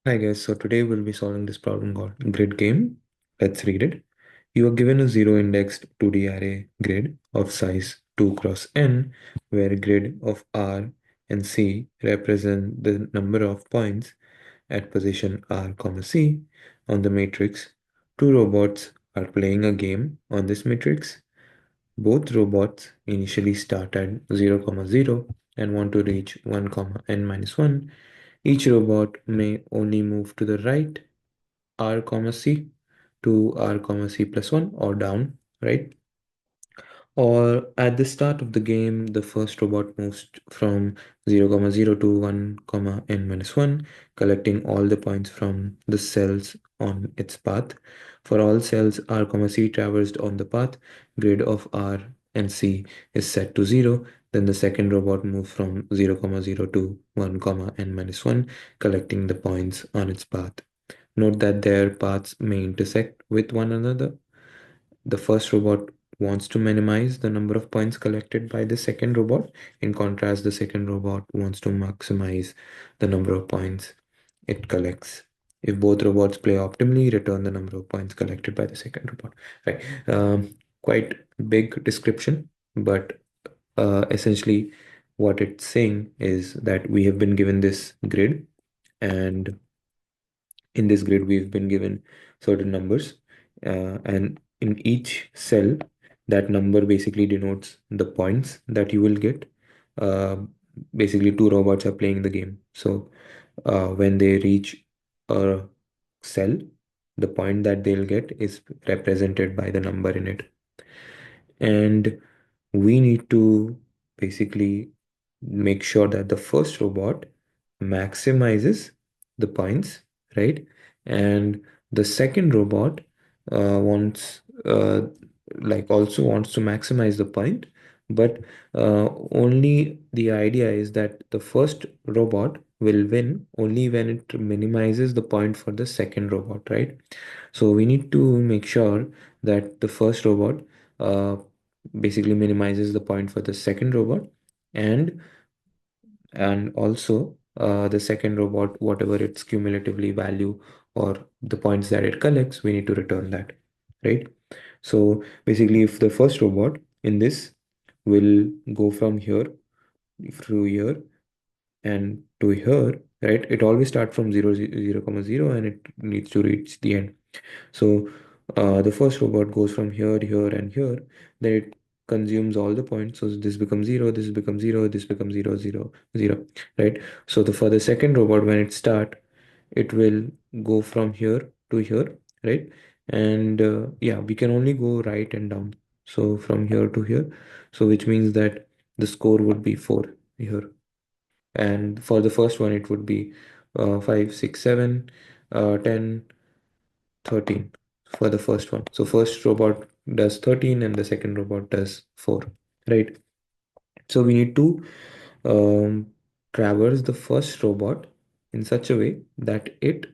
Hi guys, so today we'll be solving this problem called grid game. Let's read it. You are given a zero indexed 2D array grid of size 2 cross n, where grid of R and C represent the number of points at position R, C on the matrix. Two robots are playing a game on this matrix. Both robots initially start at 0, 0 and want to reach 1, n minus 1. Each robot may only move to the right R, C to R, C plus 1 or down, right? Or at the start of the game, the first robot moves from 0, 0 to 1, n minus 1, collecting all the points from the cells on its path. For all cells R, C traversed on the path, grid of R and C is set to 0. Then the second robot moves from 0, 0 to 1, n minus 1, collecting the points on its path. Note that their paths may intersect with one another. The first robot wants to minimize the number of points collected by the second robot. In contrast, the second robot wants to maximize the number of points it collects. If both robots play optimally, return the number of points collected by the second robot. Right. Quite big description, but essentially what it's saying is that we have been given this grid, and in this grid we've been given certain numbers, and in each cell that number basically denotes the points that you will get. uh, Basically two robots are playing the game, so when they reach a cell, the point that they'll get is represented by the number in it, and we need to basically make sure that the first robot maximizes the points, right? And the second robot wants also wants to maximize the point, but only the idea is that the first robot will win only when it minimizes the point for the second robot, right? So we need to make sure that the first robot uh, basically minimizes the point for the second robot, and also the second robot, whatever its cumulatively value or the points that it collects, we need to return that, right? So basically, if the first robot in this will go from here through here and to here, right? It always starts from 0, 0, 0, and it needs to reach the end. So the first robot goes from here, here, and here. Then it consumes all the points. So this becomes 0, this becomes 0, this becomes 0, 0, 0, right? So for the second robot, when it start, it will go from here to here, right? And yeah, we can only go right and down. So from here to here. So which means that the score would be 4 here. And for the first one, it would be 5, 6, 7, 10, 13 for the first one. So first robot does 13 and the second robot does 4, right? So we need to um, traverse the first robot in such a way that it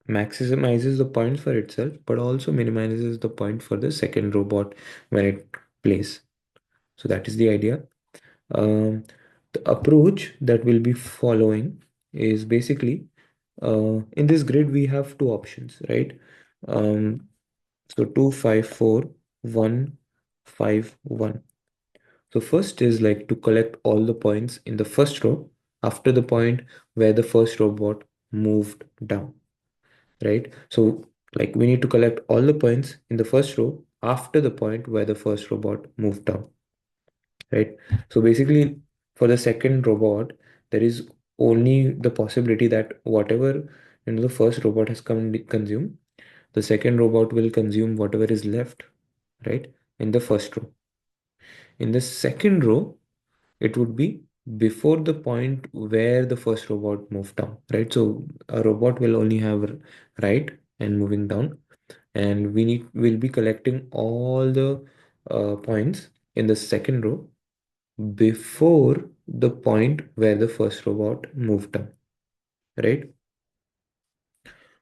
maximizes the points for itself, but also minimizes the point for the second robot when it plays. So that is the idea. Um, the approach that we'll be following is basically in this grid we have two options, right? Um, So 2, 5, 4, 1, 5, 1. So first is like to collect all the points in the first row after the point where the first robot moved down, right? So like we need to collect all the points in the first row after the point where the first robot moved down, right? So basically for the second robot, there is only the possibility that whatever the first robot has consumed, the second robot will consume whatever is left, right, in the first row. In the second row, it would be before the point where the first robot moved down, right? So a robot will only have right and moving down, and we'll be collecting all the points in the second row before the point where the first robot moved down, right?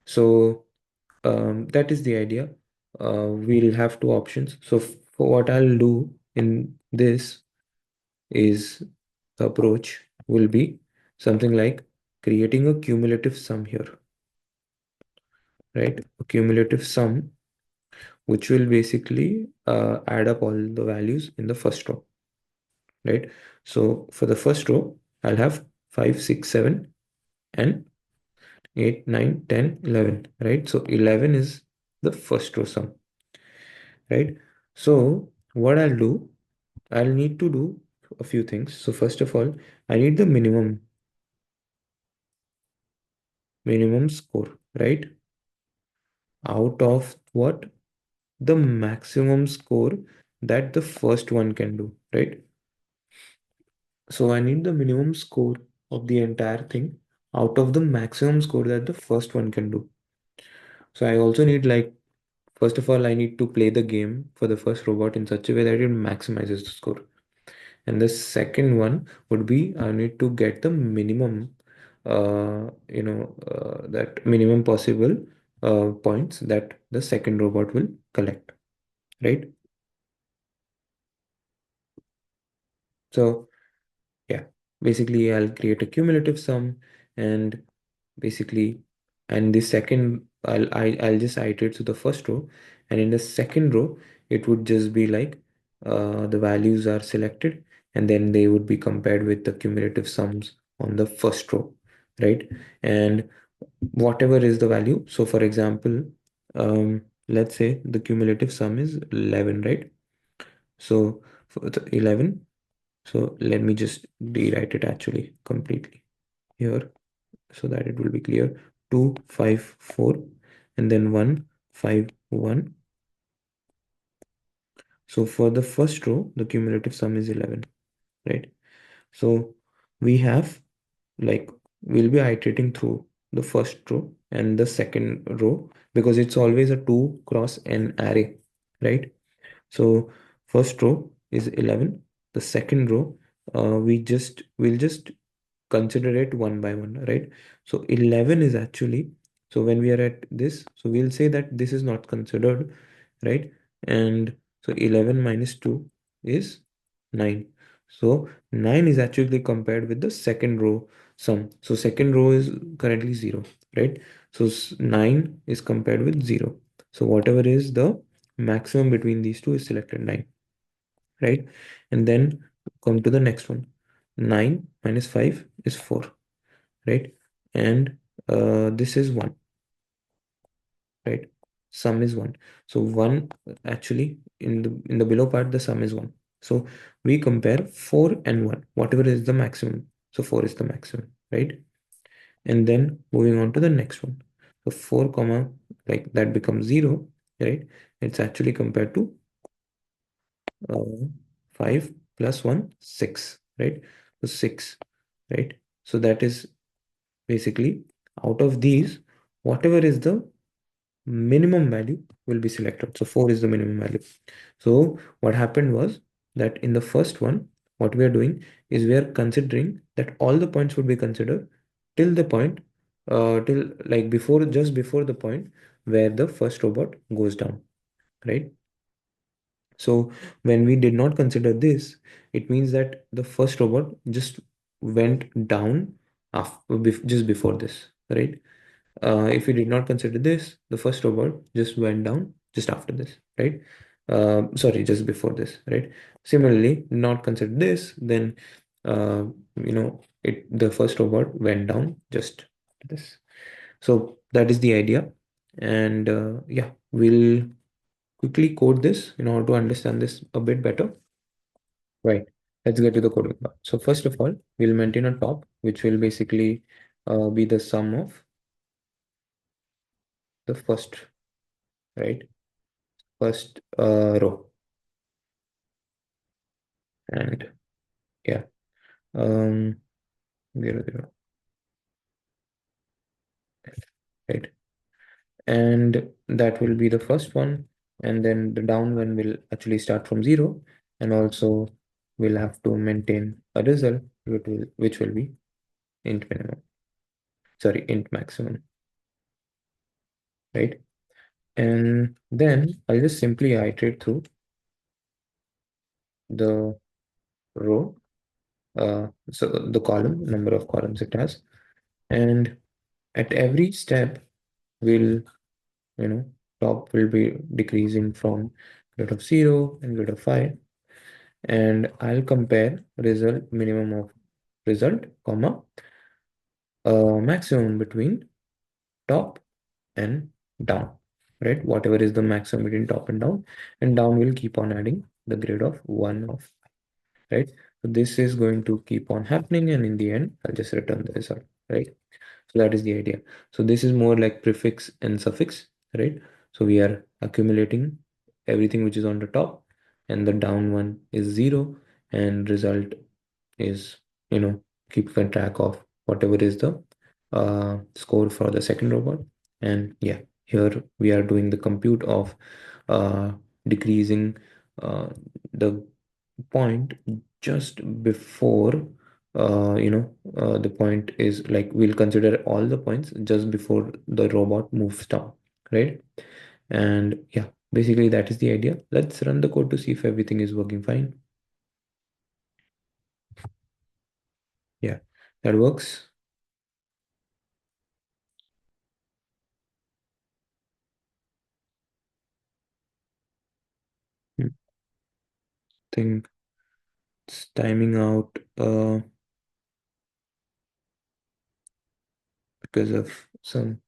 So that is the idea. We'll have two options. So for what I'll do in this is the approach will be something like creating a cumulative sum here. right? A cumulative sum, which will basically add up all the values in the first row, right? So for the first row, I'll have 5, 6, 7, and 8, 9, 10, 11, right? So 11 is the first row sum, right? So what I'll need to do a few things. So first of all, I need the minimum score, right? Out of what? The maximum score that the first one can do, right? So I need the minimum score of the entire thing out of the maximum score that the first one can do. So I also need, like, first of all, I need to play the game for the first robot in such a way that it maximizes the score. And the second one would be I need to get the minimum, that minimum possible points that the second robot will collect, right? So yeah, basically I'll create a cumulative sum, and basically, and the second I'll just iterate to the first row, and in the second row it would just be like the values are selected, and then they would be compared with the cumulative sums on the first row, right? And whatever is the value, so for example, let's say the cumulative sum is 11, right? So for the 11, so let me just rewrite it actually completely here so that it will be clear. 2, 5, 4, and then 1, 5, 1. So for the first row, the cumulative sum is 11, right? So we have, like, we'll be iterating through the first row and the second row because it's always a 2 cross n array, right? So first row is 11. The second row, we'll just consider it one by one, right? So 11 is actually, so when we are at this, so we'll say that this is not considered, right? And so 11 minus 2 is 9. So 9 is actually compared with the second row sum. So second row is currently 0, right? So 9 is compared with 0. So whatever is the maximum between these two is selected, 9, right? And then come to the next one. 9 minus 5 is 4, right? And this is 1, right? Sum is 1. So 1, actually in the below part, the sum is 1. So we compare 4 and 1, whatever is the maximum. So 4 is the maximum, right? And then moving on to the next one. So 4 comma, like, that becomes 0, right? It's actually compared to uh, 5 plus 1, 6, right? So 6, right? So that is basically, out of these, whatever is the minimum value will be selected. So 4 is the minimum value. So what happened was that in the first one, what we are doing is we are considering that all the points would be considered till the point, till, like, before, just before the point where the first robot goes down, right? So when we did not consider this, it means that the first robot just went down after, just before this, right? If we did not consider this, the first robot just went down just after this, right? Sorry, just before this, right? Similarly, not consider this, then uh, the first robot went down just this. So that is the idea, and yeah, we'll quickly code this in order to understand this a bit better. Right. Let's get to the coding part. So first of all, we'll maintain a top, which will basically be the sum of the first, right? First row. And yeah, um, 0, 0, right? And that will be the first one. And then the down one will actually start from 0. And also we'll have to maintain a result, which will be int minimum, sorry, int maximum, right? And then I'll just simply iterate through the row, so the column, number of columns it has. And at every step, we'll you know, top will be decreasing from grid of 0 and grid of 5. And I'll compare result minimum of result, comma, maximum between top and down, right? Whatever is the maximum between top and down will keep on adding the grid of 1 of, right? So this is going to keep on happening, and in the end, I'll just return the result, right? So that is the idea. So this is more like prefix and suffix, right? So we are accumulating everything which is on the top, and the down one is 0, and result is, keeping track of whatever is the score for the second robot. And yeah, here we are doing the compute of uh, decreasing uh, the point just before, the point is like, we'll consider all the points just before the robot moves down, right? And yeah, basically that is the idea. Let's run the code to see if everything is working fine. Yeah, that works. Hmm, think it's timing out because of some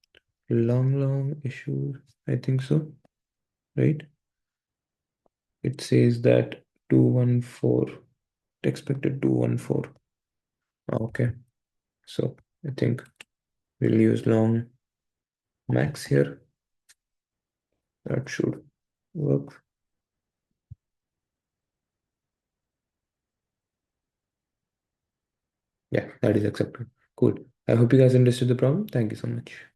long issues. I think so, right? It says that 214, expected 214. Okay, so I think we'll use long max here. That should work. Yeah, that is accepted. Cool. I hope you guys understood the problem. Thank you so much.